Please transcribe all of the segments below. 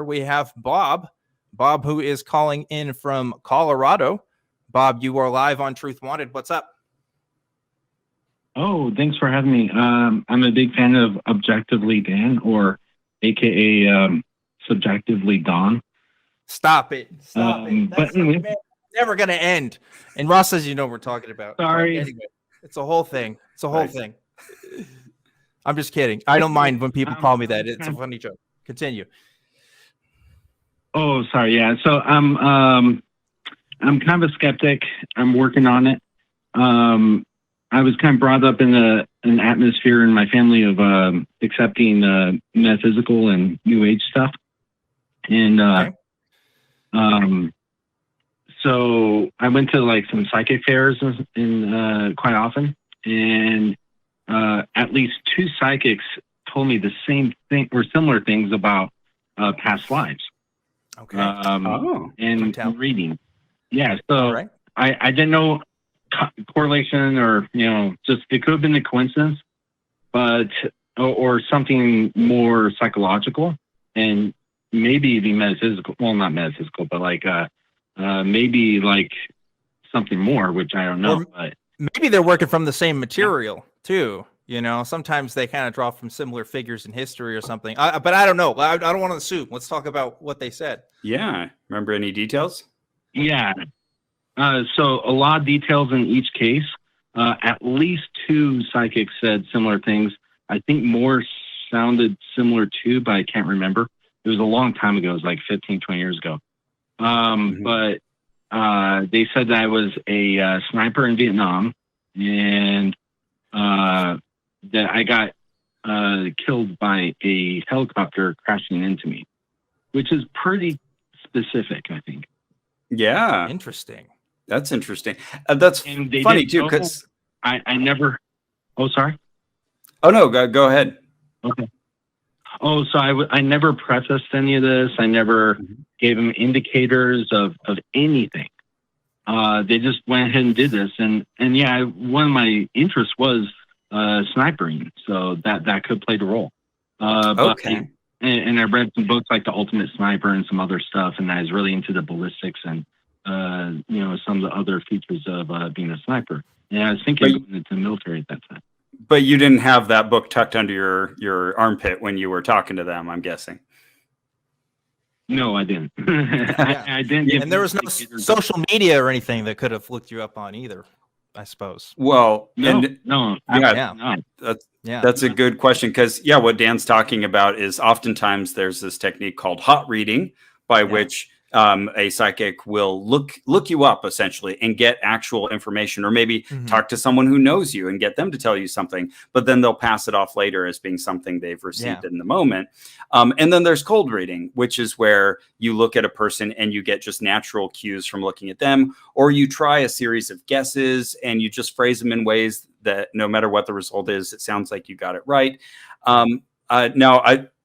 we have Bob. Bob, who is calling in from Colorado. Bob, you are live on Truth Wanted. What's up? Oh, thanks for having me. I'm a big fan of ObjectivelyDan, or AKA SubjectivelyDan. Stop it. Stop it. But anyway, never going to end. And Ross says you know what we're talking about. Sorry. Anyway, it's a whole thing. It's a whole thing. I'm just kidding. I don't mind when people call me that. It's a funny joke. Continue. Oh, sorry. Yeah. So I'm kind of a skeptic. I'm working on it. I was kind of brought up in an atmosphere in my family of accepting metaphysical and New Age stuff, and so I went to like some psychic fairs in quite often, and at least two psychics told me the same thing or similar things about past lives. Okay. And reading. Yeah. So I didn't know correlation, or just it could have been a coincidence, but or something more psychological, and maybe even metaphysical. Well, not metaphysical, but like maybe like something more, which I don't know. But maybe they're working from the same material too. Sometimes they kind of draw from similar figures in history or something. But I don't know. I don't want to assume. Let's talk about what they said. Yeah. Remember any details? Yeah. So a lot of details in each case. At least two psychics said similar things. I think more sounded similar too, but I can't remember. It was a long time ago. It was like 15, 20 years ago. But they said that I was a sniper in Vietnam, and that I got killed by a helicopter crashing into me, which is pretty specific, I think. Yeah. Interesting. That's interesting. That's funny too, because I never. Oh, sorry. Oh no, go ahead. Okay. Oh, so I never prefaced any of this. I never gave them indicators of anything. They just went ahead and did this, and yeah, one of my interests was snipering, so that could play the role. Okay. And I read some books like The Ultimate Sniper and some other stuff, and I was really into the ballistics and some of the other features of being a sniper. And I was thinking of going into the military at that time. But you didn't have that book tucked under your armpit when you were talking to them, I'm guessing. No, I didn't. Yeah. I didn't. And there was no social media or anything that could have looked you up on either, I suppose. Well, no. That's a good question, because what Dan's talking about is oftentimes there's this technique called hot reading, by which a psychic will look you up essentially and get actual information, or maybe talk to someone who knows you and get them to tell you something, but then they'll pass it off later as being something they've received in the moment. And then there's cold reading, which is where you look at a person and you get just natural cues from looking at them, or you try a series of guesses and you just phrase them in ways that no matter what the result is, it sounds like you got it right.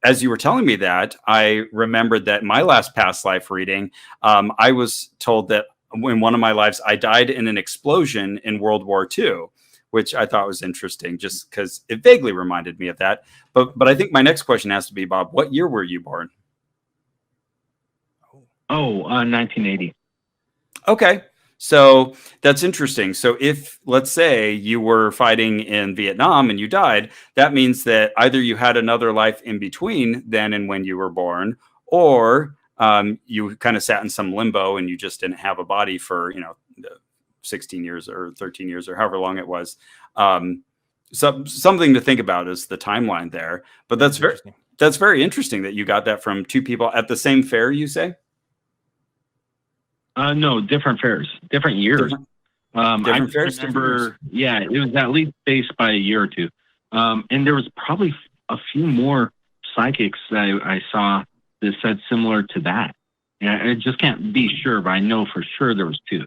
As you were telling me that, I remembered that my last past life reading, I was told that in one of my lives, I died in an explosion in World War II, which I thought was interesting just because it vaguely reminded me of that. But I think my next question has to be, Bob, what year were you born? 1980. Okay. So that's interesting. So if, let's say, you were fighting in Vietnam and you died, that means that either you had another life in between then and when you were born, or you kind of sat in some limbo and you just didn't have a body for 16 years or 13 years or however long it was. Something to think about is the timeline there. But that's very interesting that you got that from two people at the same fair, you say? No, different fairs, different years. Different fairs. Remember, it was at least spaced by a year or two. And there was probably a few more psychics that I saw that said similar to that. Yeah, I just can't be sure, but I know for sure there was two.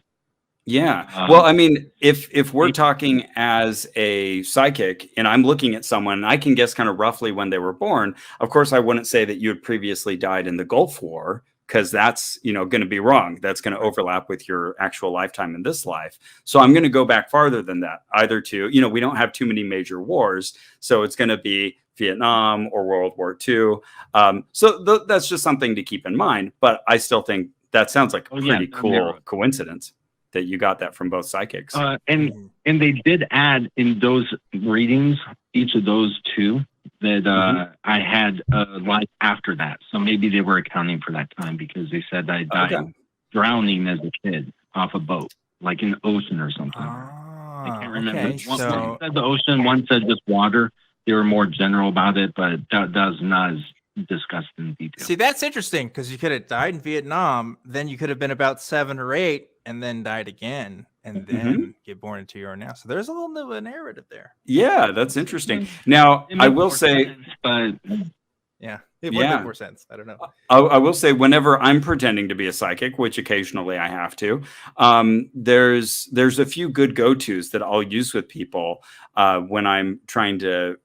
Yeah. Well, I mean, if we're talking as a psychic and I'm looking at someone and I can guess kind of roughly when they were born, of course, I wouldn't say that you had previously died in the Gulf War, because that's, you know, going to be wrong. That's going to overlap with your actual lifetime in this life. So I'm going to go back farther than that, either to, you know, we don't have too many major wars. So it's going to be Vietnam or World War II. That's just something to keep in mind. But I still think that sounds like a pretty cool coincidence that you got that from both psychics. And they did add in those readings, each of those two, that I had life after that. So maybe they were accounting for that time, because they said I died drowning as a kid off a boat, like in the ocean or something. I can't remember. Okay, one said the ocean, one said just water. They were more general about it, but that was not as discussed in detail. See, that's interesting, because you could have died in Vietnam, then you could have been about 7 or 8, and then died again, and then get born into your now. So there's a little bit of a narrative there. Yeah, that's interesting. Now, I will say, sense, but yeah, it would make more sense. I don't know. I will say, whenever I'm pretending to be a psychic, which occasionally I have to, there's a few good go-tos that I'll use with people when I'm trying to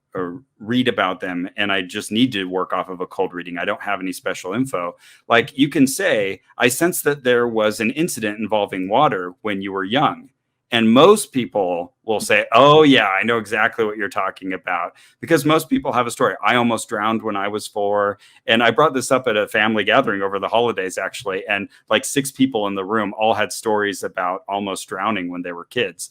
read about them, and I just need to work off of a cold reading. I don't have any special info. Like, you can say, I sense that there was an incident involving water when you were young. And most people will say, oh yeah, I know exactly what you're talking about, because most people have a story. I almost drowned when I was 4. And I brought this up at a family gathering over the holidays, actually. And like 6 people in the room all had stories about almost drowning when they were kids.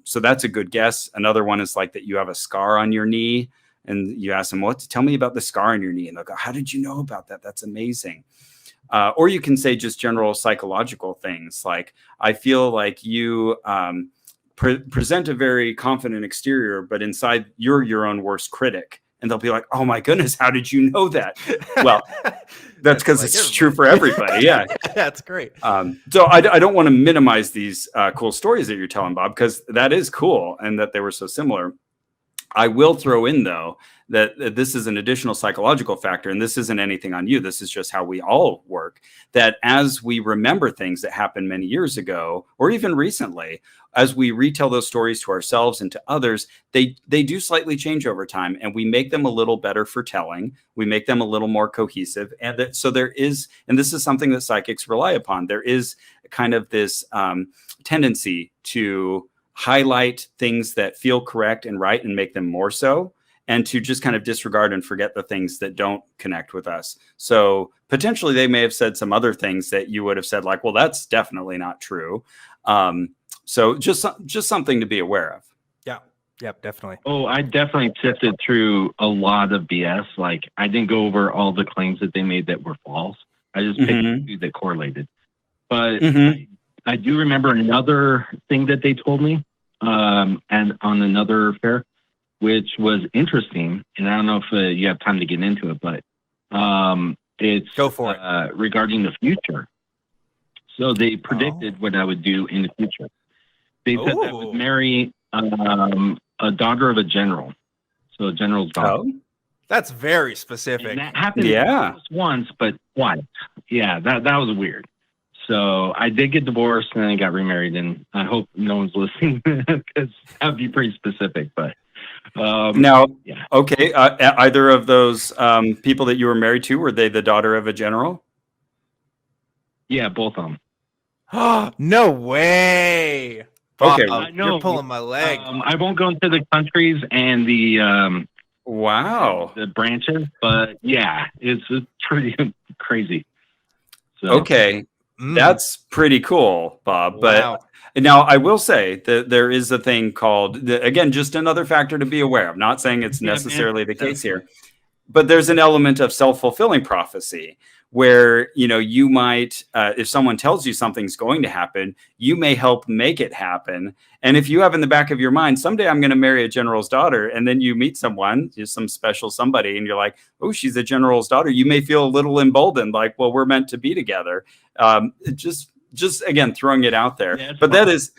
So that's a good guess. Another one is like that you have a scar on your knee, and you ask them, tell me about the scar on your knee. And they'll go, how did you know about that? That's amazing. Or you can say just general psychological things. Like, I feel like you present a very confident exterior, but inside you're your own worst critic. And they'll be like, oh my goodness, how did you know that? Well, that's because it's true for everybody. Yeah. That's great. So I don't want to minimize these cool stories that you're telling, Bob, because that is cool and that they were so similar. I will throw in, though, that this is an additional psychological factor, and this isn't anything on you. This is just how we all work, that as we remember things that happened many years ago, or even recently, as we retell those stories to ourselves and to others, they do slightly change over time, and we make them a little better for telling. We make them a little more cohesive. And so there is, and this is something that psychics rely upon, there is kind of this tendency to highlight things that feel correct and right and make them more so, and to just kind of disregard and forget the things that don't connect with us. So potentially they may have said some other things that you would have said, like, well, that's definitely not true. So just something to be aware of. Yeah. Yep, definitely. Oh, I definitely sifted through a lot of BS. Like, I didn't go over all the claims that they made that were false. I just picked a few that correlated. But I do remember another thing that they told me, and on another fair, which was interesting. And I don't know if you have time to get into it, but it's go for it. Regarding the future. So they predicted what I would do in the future. They said that I would marry a daughter of a general. So a general's daughter. Oh, that's very specific. And that happened once, but twice. Yeah, that was weird. So I did get divorced and then I got remarried, and I hope no one's listening because that would be pretty specific. But now, okay, either of those people that you were married to, were they the daughter of a general? Yeah, both of them. No way. Okay, you're pulling my leg. I won't go into the countries and the the branches, but yeah, it's pretty crazy. So. Okay. That's pretty cool, Bob. But now I will say that there is a thing called, again, just another factor to be aware of. Not saying it's necessarily the case here, but there's an element of self-fulfilling prophecy where, you know, you might, if someone tells you something's going to happen, you may help make it happen. And if you have in the back of your mind, someday I'm going to marry a general's daughter, and then you meet someone, just some special somebody, and you're like, oh, she's a general's daughter, you may feel a little emboldened, like, well, we're meant to be together. Just again, throwing it out there. Yeah, but that's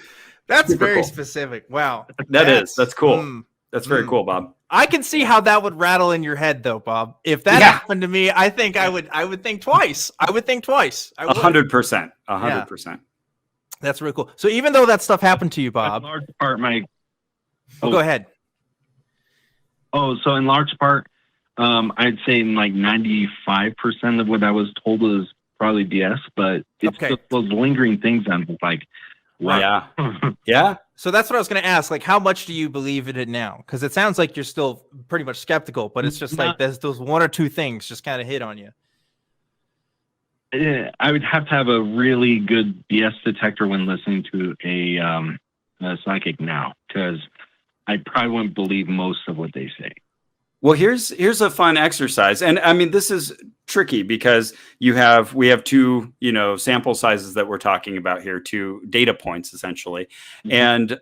very cool. Specific. Wow. That's cool. That's very cool, Bob. I can see how that would rattle in your head, though, Bob. If that happened to me, I think I would think twice. I would think twice. 100%. 100%. That's really cool. So even though that stuff happened to you, Bob, in large part, go ahead. So in large part, I'd say like 95% of what I was told was probably BS, but it's just those lingering things. I'm like, wow. Yeah. Yeah. So that's what I was going to ask. Like, how much do you believe in it now? Because it sounds like you're still pretty much skeptical, but it's just like there's those one or two things just kind of hit on you. I would have to have a really good BS detector when listening to a psychic now, because I probably wouldn't believe most of what they say. Well, here's a fun exercise. And I mean, this is tricky because we have two, sample sizes that we're talking about here, two data points essentially. Mm-hmm.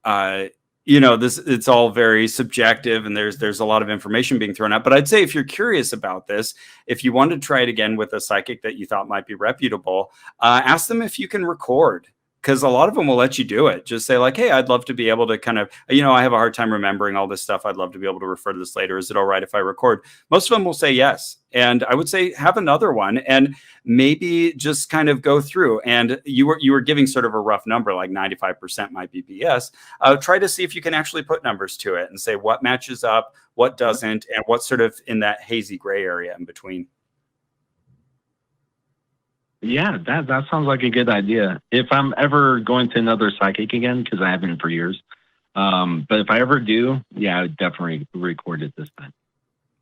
And, it's all very subjective and there's a lot of information being thrown out. But I'd say if you're curious about this, if you want to try it again with a psychic that you thought might be reputable, ask them if you can record. Because a lot of them will let you do it. Just say like, hey, I'd love to be able to kind of, I have a hard time remembering all this stuff. I'd love to be able to refer to this later. Is it all right if I record? Most of them will say yes. And I would say have another one and maybe just kind of go through. And you were giving sort of a rough number, like 95% might be BS. Try to see if you can actually put numbers to it and say what matches up, what doesn't, and what's sort of in that hazy gray area in between. Yeah, that sounds like a good idea. If I'm ever going to another psychic again, because I haven't for years, but if I ever do, I would definitely record it this time.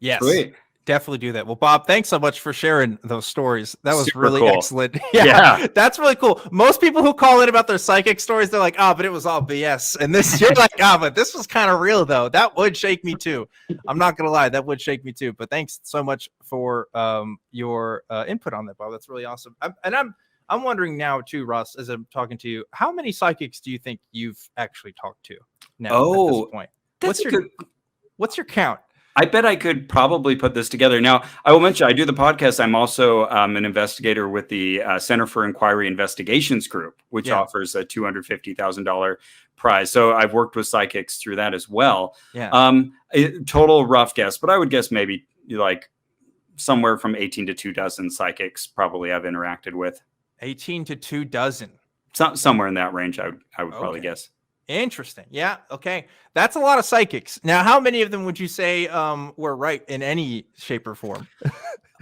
Yes, sweet. Definitely do that. Well, Bob, thanks so much for sharing those stories. That was Super really cool. excellent. Yeah, that's really cool. Most people who call in about their psychic stories, they're like, but it was all BS. And this, you're like, but this was kind of real though. That would shake me too. I'm not gonna lie, that would shake me too. But thanks so much for your input on that, Bob. That's really awesome. I'm wondering now too, Ross, as I'm talking to you, how many psychics do you think you've actually talked to now at this point? What's your count? I bet I could probably put this together. Now, I will mention, I do the podcast. I'm also an investigator with the Center for Inquiry Investigations Group, which offers a $250,000 prize. So I've worked with psychics through that as well. Yeah. Total rough guess, but I would guess maybe like somewhere from 18 to 24 psychics probably I've interacted with. 18 to 24. Somewhere in that range, I would probably guess. Interesting. Yeah. Okay. That's a lot of psychics. Now, how many of them would you say were right in any shape or form?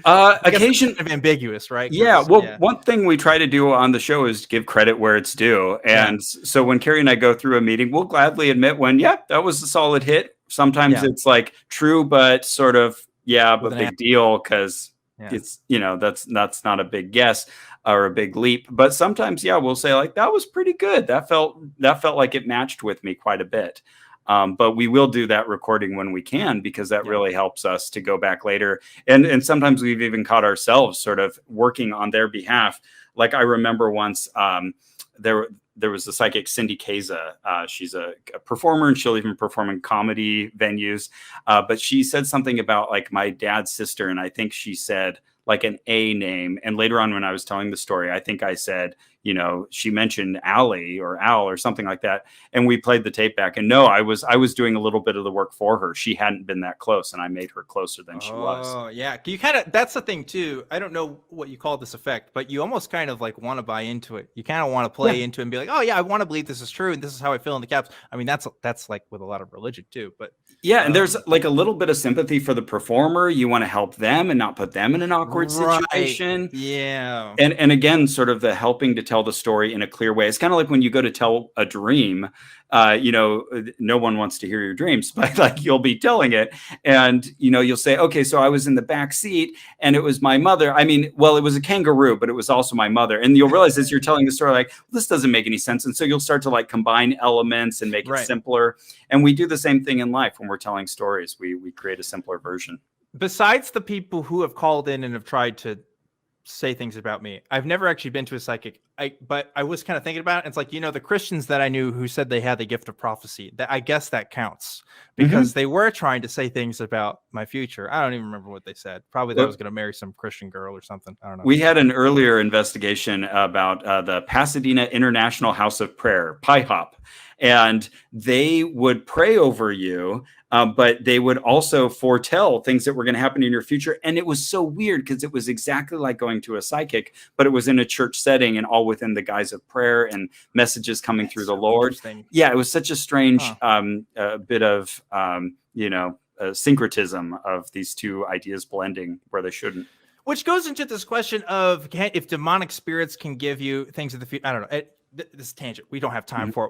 Occasionally kind of ambiguous, right? Yeah. Well, one thing we try to do on the show is give credit where it's due. And so when Carrie and I go through a meeting, we'll gladly admit when, that was a solid hit. Sometimes it's like true, but sort of, but big deal because it's, that's not a big guess or a big leap. But sometimes, we'll say like, that was pretty good. That felt like it matched with me quite a bit. But we will do that recording when we can, because that really helps us to go back later. And sometimes we've even caught ourselves sort of working on their behalf. Like I remember once there was a psychic, Cindy Keza. She's a performer and she'll even perform in comedy venues. But she said something about like my dad's sister. And I think she said like an A name. And later on when I was telling the story, I think I said, she mentioned Allie or Al or something like that. And we played the tape back. And no, I was doing a little bit of the work for her. She hadn't been that close and I made her closer than she was. Oh, yeah. You kind of, that's the thing too. I don't know what you call this effect, but you almost kind of like want to buy into it. You kind of want to play into it and be like, oh yeah, I want to believe this is true. And this is how I feel in the caps. I mean, that's like with a lot of religion too, but and there's like a little bit of sympathy for the performer. You want to help them and not put them in an awkward situation. Yeah. And again, sort of the helping to tell the story in a clear way. It's kind of like when you go to tell a dream, no one wants to hear your dreams, but like you'll be telling it and, you'll say, okay, so I was in the back seat and it was my mother. I mean, well, it was a kangaroo, but it was also my mother. And you'll realize as you're telling the story, like, well, this doesn't make any sense. And so you'll start to like combine elements and make it simpler. And we do the same thing in life when we're telling stories. We create a simpler version. Besides the people who have called in and have tried to say things about me, I've never actually been to a psychic. But I was kind of thinking about it. It's like, the Christians that I knew who said they had the gift of prophecy, that I guess that counts because they were trying to say things about my future. I don't even remember what they said. Probably that I was going to marry some Christian girl or something. I don't know. We had an earlier investigation about the Pasadena International House of Prayer, PIHOP, and they would pray over you. But they would also foretell things that were going to happen in your future. And it was so weird because it was exactly like going to a psychic, but it was in a church setting and all within the guise of prayer and messages coming through the Lord. Yeah, it was such a strange bit of, syncretism of these two ideas blending where they shouldn't. Which goes into this question of if demonic spirits can give you things of the future. I don't know. This tangent, we don't have time for it.